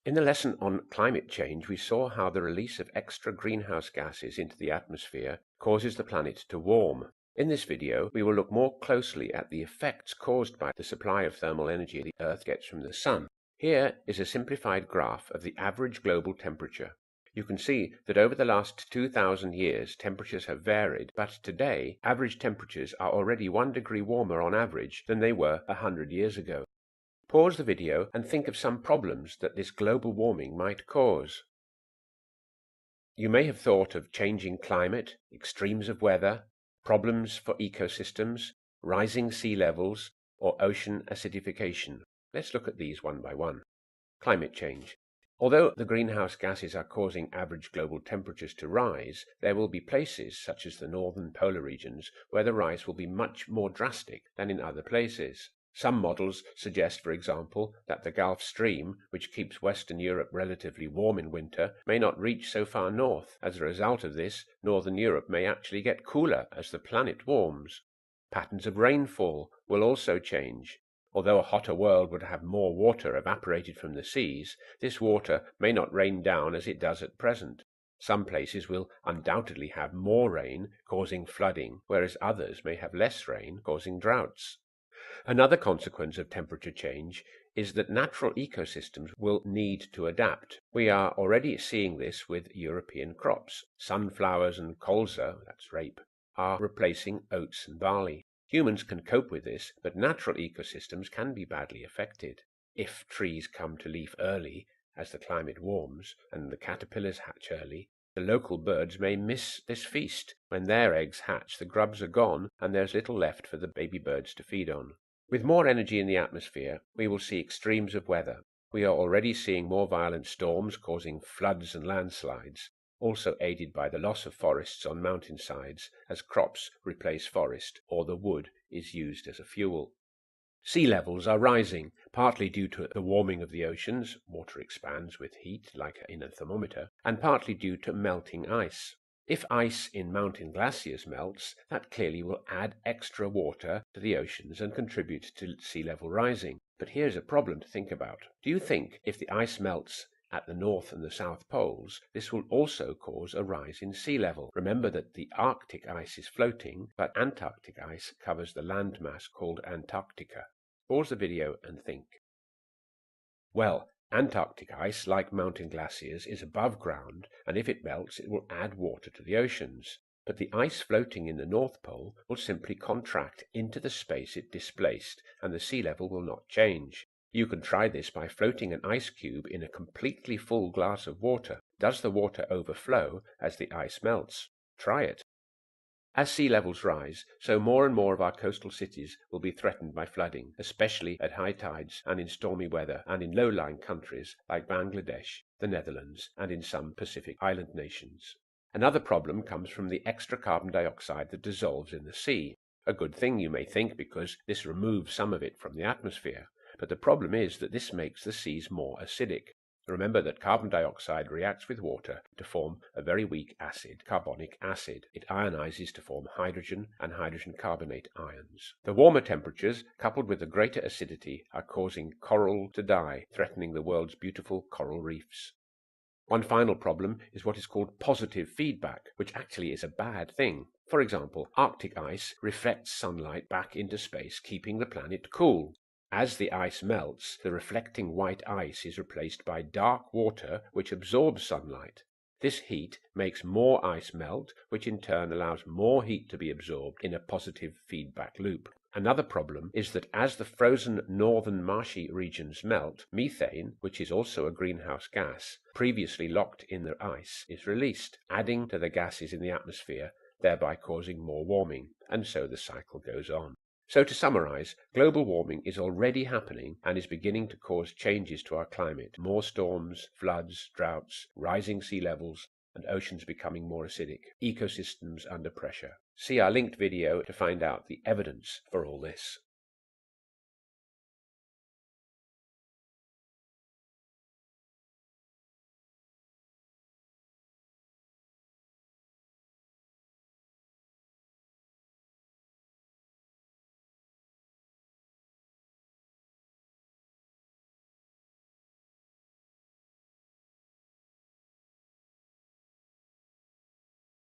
In the lesson on climate change, we saw how the release of extra greenhouse gases into the atmosphere causes the planet to warm. In this video, we will look more closely at the effects caused by the supply of thermal energy the Earth gets from the Sun. Here is a simplified graph of the average global temperature. You can see that over the last 2,000 years, temperatures have varied, but today, average temperatures are already 1 degree warmer on average than they were 100 years ago. Pause the video and think of some problems that this global warming might cause. You may have thought of changing climate, extremes of weather, problems for ecosystems, rising sea levels, or ocean acidification. Let's look at these one by one. Climate change. Although the greenhouse gases are causing average global temperatures to rise, there will be places, such as the northern polar regions, where the rise will be much more drastic than in other places. Some models suggest, for example, that the Gulf Stream, which keeps Western Europe relatively warm in winter, may not reach so far north. As a result of this, Northern Europe may actually get cooler as the planet warms. Patterns of rainfall will also change. Although a hotter world would have more water evaporated from the seas, this water may not rain down as it does at present. Some places will undoubtedly have more rain, causing flooding, whereas others may have less rain, causing droughts. Another consequence of temperature change is that natural ecosystems will need to adapt. We are already seeing this with European crops. Sunflowers and colza, that's rape, are replacing oats and barley. Humans can cope with this, but natural ecosystems can be badly affected. If trees come to leaf early, as the climate warms, and the caterpillars hatch early, the local birds may miss this feast. When their eggs hatch, the grubs are gone, and there's little left for the baby birds to feed on. With more energy in the atmosphere, we will see extremes of weather. We are already seeing more violent storms causing floods and landslides, also aided by the loss of forests on mountainsides as crops replace forest or the wood is used as a fuel. Sea levels are rising, partly due to the warming of the oceans, water expands with heat like in a thermometer, and partly due to melting ice. If ice in mountain glaciers melts, that clearly will add extra water to the oceans and contribute to sea level rising. But here's a problem to think about. Do you think if the ice melts at the North and the South poles, this will also cause a rise in sea level? Remember that the Arctic ice is floating, but Antarctic ice covers the landmass called Antarctica. Pause the video and think. Well, Antarctic ice, like mountain glaciers, is above ground, and if it melts, it will add water to the oceans. But the ice floating in the North Pole will simply contract into the space it displaced, and the sea level will not change. You can try this by floating an ice cube in a completely full glass of water. Does the water overflow as the ice melts? Try it. As sea levels rise, so more and more of our coastal cities will be threatened by flooding, especially at high tides and in stormy weather, and in low-lying countries like Bangladesh, the Netherlands, and in some Pacific island nations. Another problem comes from the extra carbon dioxide that dissolves in the sea. A good thing, you may think, because this removes some of it from the atmosphere. But the problem is that this makes the seas more acidic. Remember that carbon dioxide reacts with water to form a very weak acid, carbonic acid. It ionizes to form hydrogen and hydrogen carbonate ions. The warmer temperatures, coupled with the greater acidity, are causing coral to die, threatening the world's beautiful coral reefs. One final problem is what is called positive feedback, which actually is a bad thing. For example, Arctic ice reflects sunlight back into space, keeping the planet cool. As the ice melts, the reflecting white ice is replaced by dark water which absorbs sunlight. This heat makes more ice melt, which in turn allows more heat to be absorbed in a positive feedback loop. Another problem is that as the frozen northern marshy regions melt, methane, which is also a greenhouse gas, previously locked in the ice, is released, adding to the gases in the atmosphere, thereby causing more warming, and so the cycle goes on. So to summarize, global warming is already happening and is beginning to cause changes to our climate. More storms, floods, droughts, rising sea levels, and oceans becoming more acidic, ecosystems under pressure. See our linked video to find out the evidence for all this.